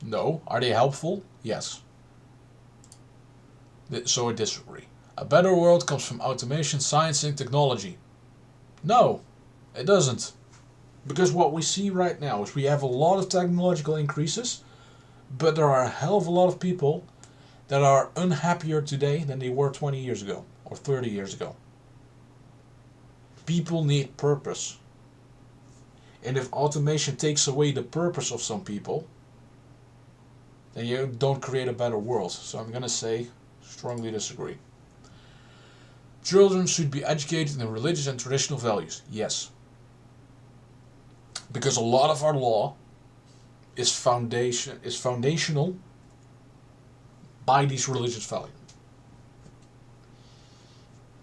No. Are they helpful? Yes. So I disagree. A better world comes from automation, science, and technology. No, it doesn't. Because what we see right now is we have a lot of technological increases, but there are a hell of a lot of people that are unhappier today than they were 20 years ago or 30 years ago. People need purpose. And if automation takes away the purpose of some people, then you don't create a better world. So I'm going to say, strongly disagree. Children should be educated in religious and traditional values. Yes. Because a lot of our law is foundational by these religious values.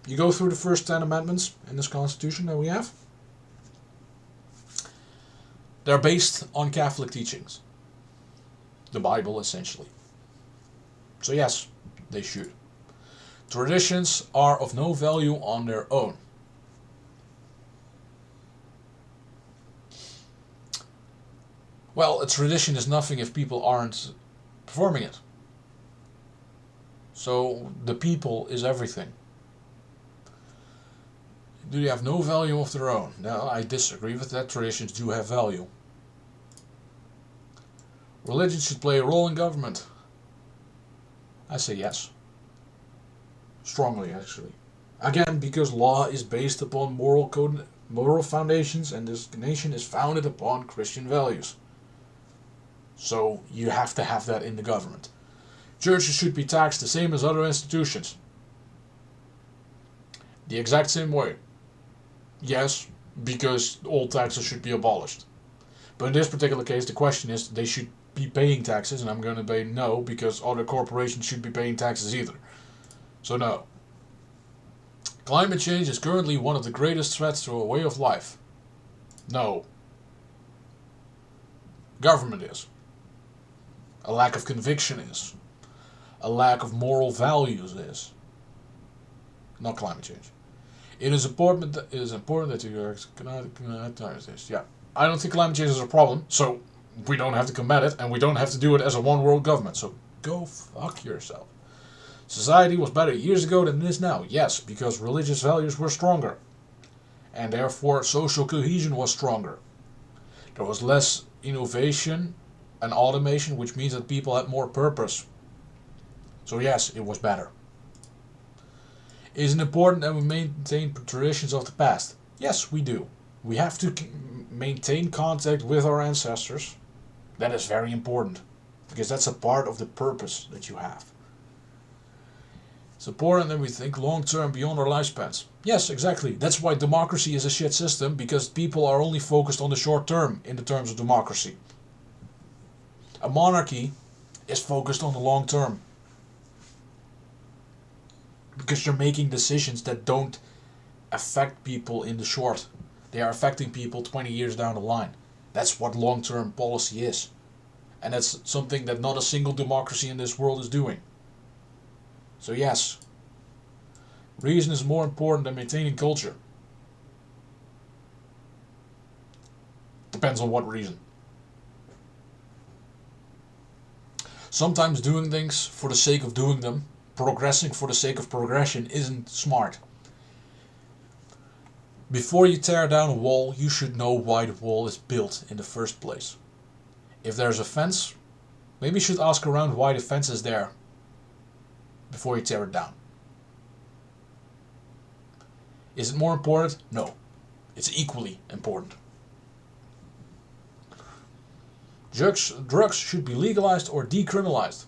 You go through the first 10 amendments in this Constitution that we have. They're based on Catholic teachings. The Bible, essentially. So yes, they should. Traditions are of no value on their own. Well, a tradition is nothing if people aren't performing it. So the people is everything. Do they have no value of their own? No, I disagree with that. Traditions do have value. Religion should play a role in government. I say yes. Strongly, actually. Again, because law is based upon moral foundations, and this nation is founded upon Christian values. So you have to have that in the government. Churches should be taxed the same as other institutions. The exact same way. Yes, because all taxes should be abolished. But in this particular case, the question is they should be paying taxes, and I'm going to say no, because other corporations should be paying taxes either. So no. Climate change is currently one of the greatest threats to a way of life. No. Government is. A lack of conviction is. A lack of moral values is. Not climate change. It is important that you are yeah. I don't think climate change is a problem, so we don't have to combat it, and we don't have to do it as a one world government. So go fuck yourself. Society was better years ago than it is now. Yes, because religious values were stronger. And therefore social cohesion was stronger. There was less innovation and automation, which means that people had more purpose. So yes, it was better. Is it important that we maintain traditions of the past? Yes, we do. We have to maintain contact with our ancestors. That is very important, because that's a part of the purpose that you have. It's important that we think long-term beyond our lifespans. Yes, exactly. That's why democracy is a shit system, because people are only focused on the short term in the terms of democracy. A monarchy is focused on the long term, because you're making decisions that don't affect people in the short. They are affecting people 20 years down the line. That's what long-term policy is. And that's something that not a single democracy in this world is doing. So yes, reason is more important than maintaining culture. Depends on what reason. Sometimes doing things for the sake of doing them, progressing for the sake of progression, isn't smart. Before you tear down a wall, you should know why the wall is built in the first place. If there's a fence, maybe you should ask around why the fence is there before you tear it down. Is it more important? No. It's equally important. Drugs should be legalized or decriminalized.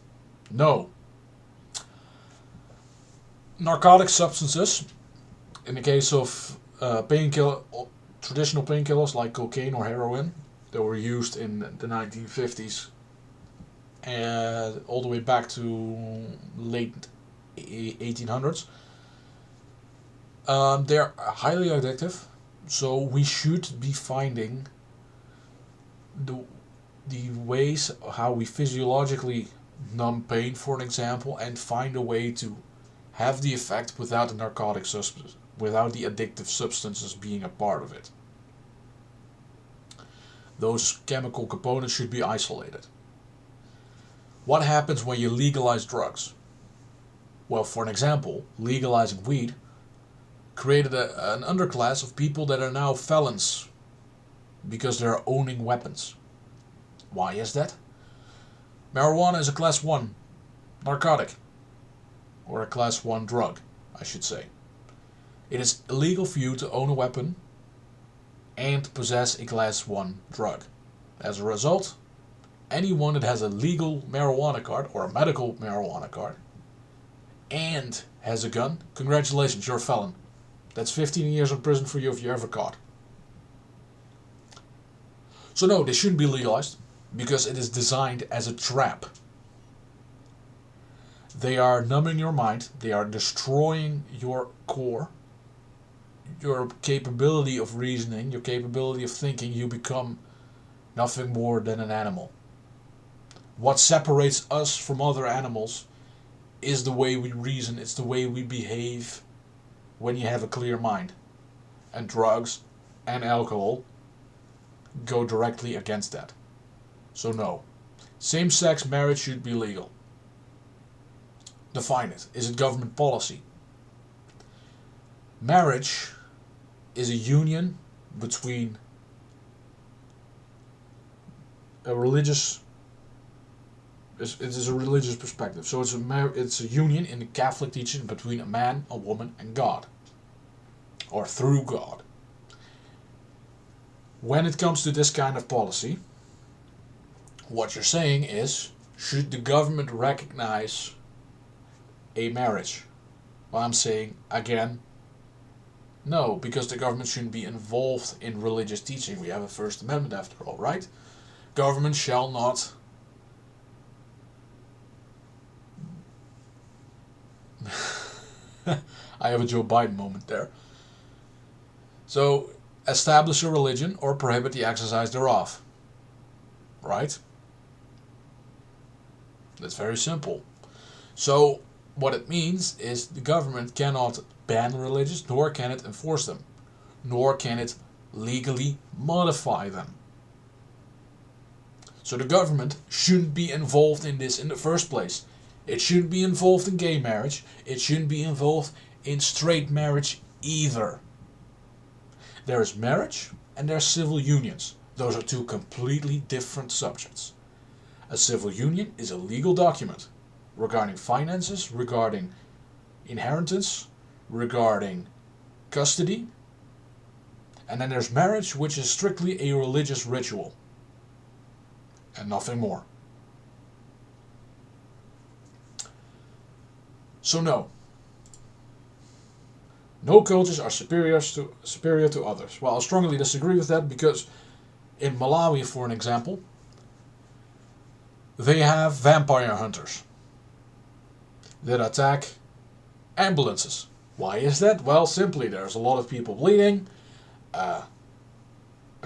No. Narcotic substances, in the case of traditional painkillers like cocaine or heroin, that were used in the 1950s and all the way back to late 1800s, they're highly addictive. So we should be finding the ways how we physiologically numb pain, for an example, and find a way to have the effect without the narcotic substance, without the addictive substances being a part of it. Those chemical components should be isolated. What happens when you legalize drugs? Well, for an example, legalizing weed created an underclass of people that are now felons because they're owning weapons. Why is that? Marijuana is a class 1 narcotic, or a class 1 drug, I should say. It is illegal for you to own a weapon and possess a class 1 drug. As a result, anyone that has a legal marijuana card or a medical marijuana card and has a gun, congratulations, you're a felon. That's 15 years in prison for you if you're ever caught. So no, they shouldn't be legalized because it is designed as a trap. They are numbing your mind, they are destroying your core, your capability of reasoning, your capability of thinking. You become nothing more than an animal. What separates us from other animals is the way we reason, it's the way we behave when you have a clear mind. And drugs and alcohol go directly against that. So no, same-sex marriage should be legal. Define it. Is it government policy? Marriage is a union between a religious. It is a religious perspective. So it's a union in the Catholic teaching between a man, a woman, and God, or through God. When it comes to this kind of policy, what you're saying is, should the government recognize a marriage? Well, I'm saying again, no, because the government shouldn't be involved in religious teaching. We have a First Amendment after all, right? Government shall not I have a Joe Biden moment there. So, establish a religion or prohibit the exercise thereof. Right? That's very simple. So, what it means is the government cannot ban religions, nor can it enforce them, nor can it legally modify them. So the government shouldn't be involved in this in the first place. It shouldn't be involved in gay marriage. It shouldn't be involved in straight marriage either. There is marriage and there are civil unions. Those are two completely different subjects. A civil union is a legal document regarding finances, regarding inheritance, regarding custody. And then there's marriage, which is strictly a religious ritual. And nothing more. So no. No cultures are superior to others. Well, I strongly disagree with that because in Malawi, for an example, they have vampire hunters that attack ambulances. Why is that? Well, simply there's a lot of people bleeding. A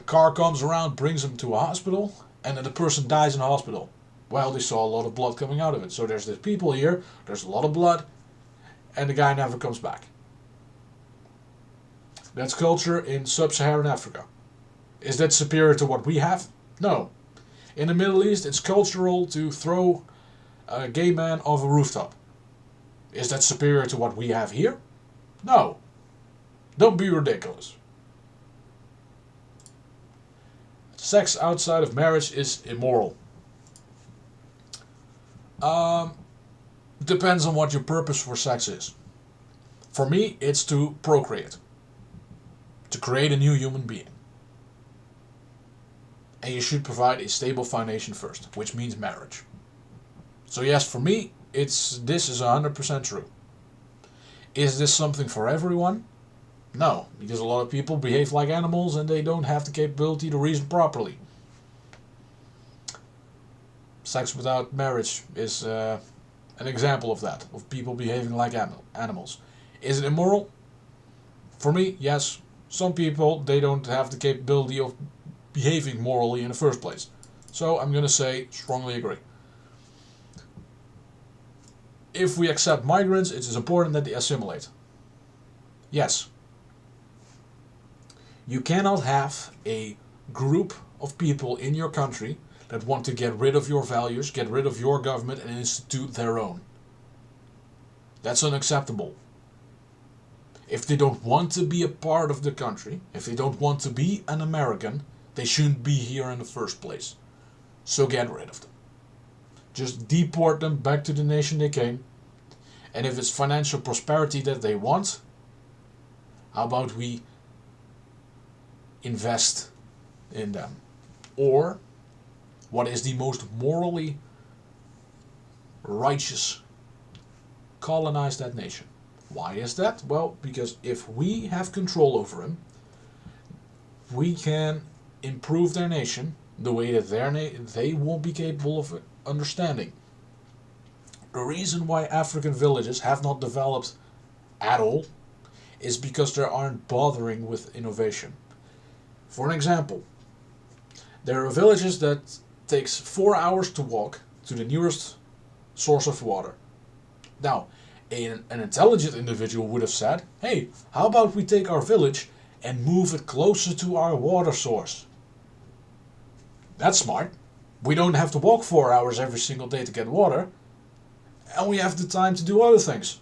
car comes around, brings them to a hospital, and then the person dies in the hospital. Well, they saw a lot of blood coming out of it. So there's the people here, there's a lot of blood, and the guy never comes back. That's culture in sub-Saharan Africa. Is that superior to what we have? No. In the Middle East, it's cultural to throw a gay man off a rooftop. Is that superior to what we have here? No. Don't be ridiculous. Sex outside of marriage is immoral. Um, Depends on what your purpose for sex is. For me, it's to procreate, to create a new human being. And you should provide a stable foundation first, which means marriage. So yes, for me, this is 100% true. Is this something for everyone? No, because a lot of people behave like animals and they don't have the capability to reason properly. Sex without marriage is an example of that, of people behaving like animals. Is it immoral? For me, yes. Some people, they don't have the capability of behaving morally in the first place. So I'm going to say strongly agree. If we accept migrants, it is important that they assimilate. Yes. You cannot have a group of people in your country that want to get rid of your values, get rid of your government, and institute their own. That's unacceptable. If they don't want to be a part of the country, if they don't want to be an American, they shouldn't be here in the first place. So get rid of them. Just deport them back to the nation they came. And if it's financial prosperity that they want, how about we invest in them? Or, what is the most morally righteous? Colonize that nation. Why is that? Well, because if we have control over them, we can improve their nation the way that they won't be capable of understanding. The reason why African villages have not developed at all is because they aren't bothering with innovation. For an example, there are villages that takes 4 hours to walk to the nearest source of water. Now, an intelligent individual would have said, hey, how about we take our village and move it closer to our water source? That's smart. We don't have to walk 4 hours every single day to get water, and we have the time to do other things.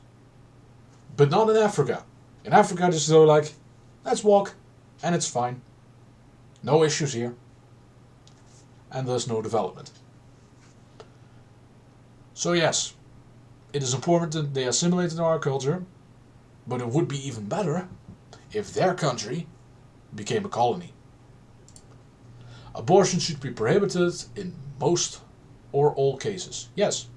But not in Africa. In Africa, it's so like, let's walk, and it's fine. No issues here. And thus no development. So yes, it is important that they assimilate into our culture, but it would be even better if their country became a colony. Abortion should be prohibited in most or all cases. Yes.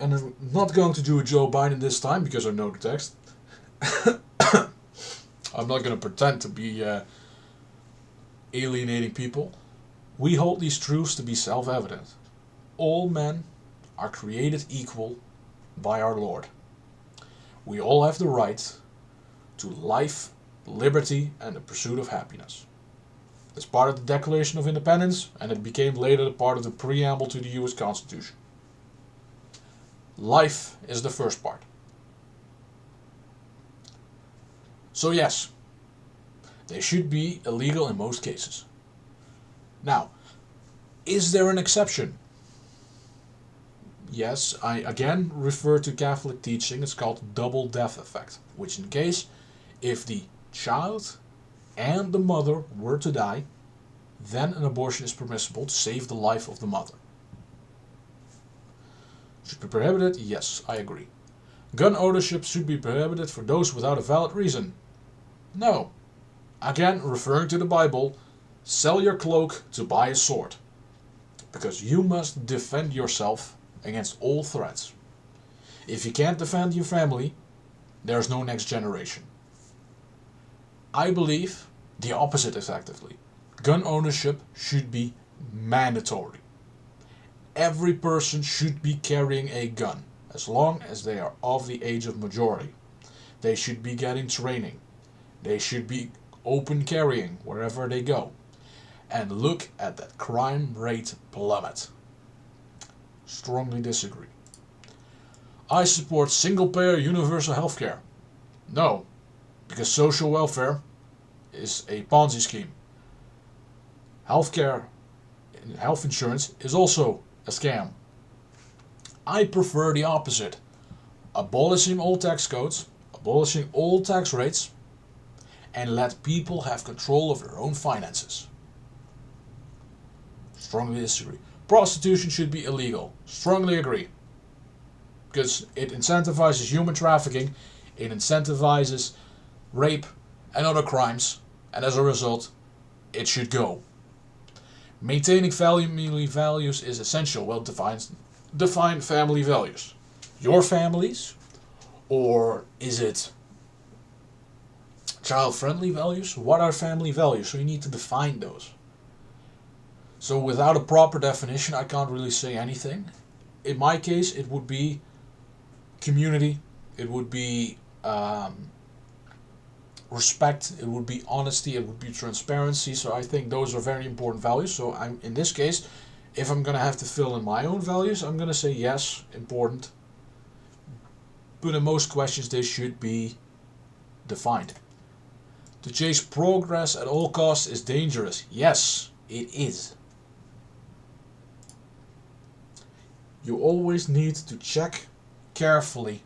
And I'm not going to do a Joe Biden this time because I know the text. I'm not going to pretend to be alienating people. We hold these truths to be self-evident. All men are created equal by our Lord. We all have the right to life, liberty, and the pursuit of happiness. It's part of the Declaration of Independence, and it became later part of the preamble to the US Constitution. Life is the first part. So yes, they should be illegal in most cases. Now, is there an exception? Yes, I again refer to Catholic teaching. It's called double death effect, which in case if the child and the mother were to die, then an abortion is permissible to save the life of the mother. Should be prohibited? Yes, I agree. Gun ownership should be prohibited for those without a valid reason. No. Again, referring to the Bible, sell your cloak to buy a sword. Because you must defend yourself against all threats. If you can't defend your family, there's no next generation. I believe the opposite effectively. Gun ownership should be mandatory. Every person should be carrying a gun, as long as they are of the age of majority. They should be getting training. They should be open carrying wherever they go. And look at that crime rate plummet. Strongly disagree. I support single-payer universal healthcare. No, because social welfare is a Ponzi scheme. Healthcare, health insurance is also a scam. I prefer the opposite. Abolishing all tax codes, abolishing all tax rates, and let people have control of their own finances. Strongly disagree. Prostitution should be illegal. Strongly agree. Because it incentivizes human trafficking, it incentivizes rape and other crimes, and as a result, it should go. Maintaining family values is essential. Well, define family values. Your families? Or is it child-friendly values? What are family values? So you need to define those. So without a proper definition, I can't really say anything. In my case, it would be community, it would be respect, it would be honesty, it would be transparency. So I think those are very important values. So I'm in this case, if I'm gonna have to fill in my own values, I'm gonna say yes, important. But in most questions, they should be defined. To chase progress at all costs is dangerous. Yes, it is. You always need to check carefully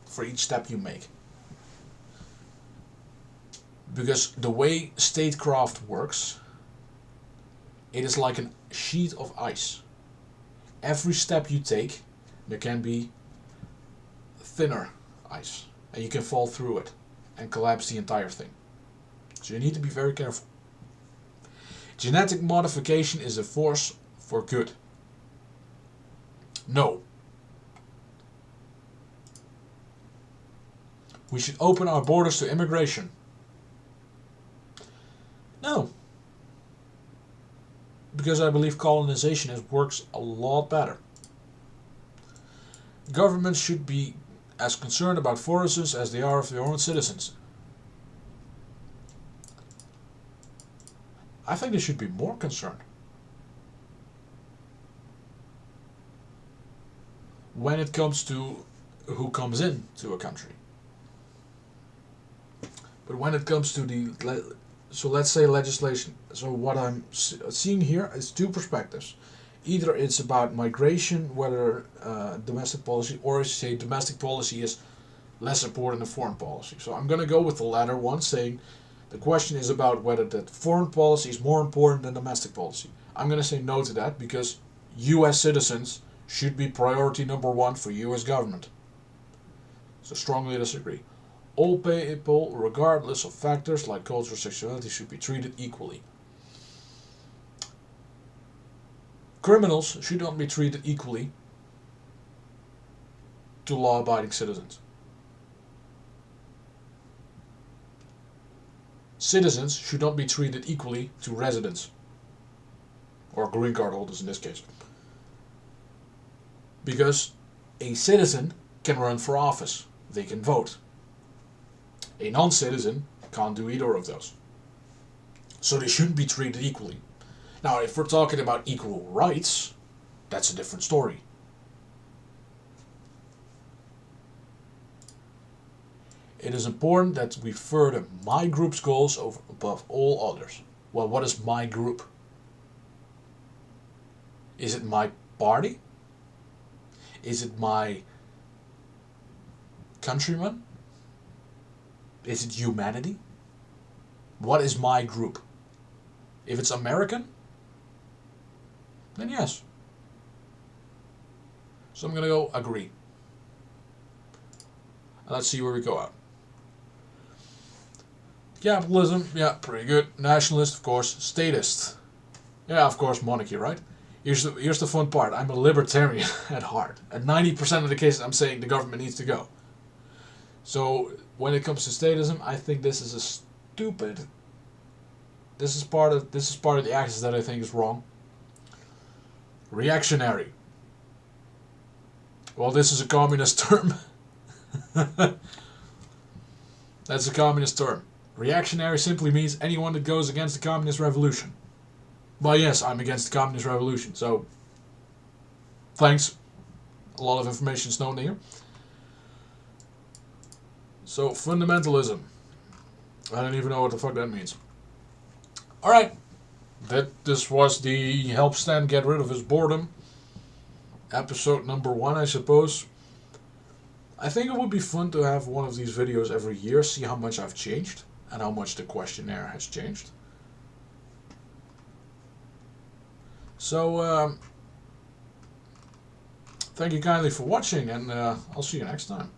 for each step you make. Because the way statecraft works, it is like a sheet of ice. Every step you take, there can be thinner ice, and you can fall through it and collapse the entire thing. So you need to be very careful. Genetic modification is a force for good. No. We should open our borders to immigration. No. Because I believe colonization works a lot better. Governments should be as concerned about foreigners as they are of their own citizens. I think they should be more concerned. When it comes to who comes in to a country. But when it comes to so let's say legislation. So what I'm seeing here is two perspectives. Either it's about migration, whether domestic policy, or say domestic policy is less important than foreign policy. So I'm going to go with the latter one, saying the question is about whether that foreign policy is more important than domestic policy. I'm going to say no to that because US citizens should be priority number one for US government. So strongly disagree. All people, regardless of factors like culture or sexuality, should be treated equally. Criminals should not be treated equally to law-abiding citizens. Citizens should not be treated equally to residents, or green card holders in this case. Because a citizen can run for office, they can vote. A non-citizen can't do either of those. So they shouldn't be treated equally. Now, if we're talking about equal rights, that's a different story. It is important that we further my group's goals above all others. Well, what is my group? Is it my party? Is it my countrymen? Is it humanity? What is my group? If it's American, then yes. So I'm going to go agree. And let's see where we go out. Capitalism, yeah, pretty good. Nationalist, of course. Statist, yeah, of course, monarchy, right? Here's the fun part. I'm a libertarian at heart. At 90% of the cases, I'm saying the government needs to go. So when it comes to statism, I think this is a stupid. This is part of the axis that I think is wrong. Reactionary. Well, this is a communist term. That's a communist term. Reactionary simply means anyone that goes against the communist revolution. Well, yes, I'm against the communist revolution, so thanks. A lot of information is known here. So, fundamentalism. I don't even know what the fuck that means. Alright. This was the Help Stan Get Rid of His Boredom. Episode number 1, I suppose. I think it would be fun to have one of these videos every year, see how much I've changed, and how much the questionnaire has changed. So, thank you kindly for watching, and I'll see you next time.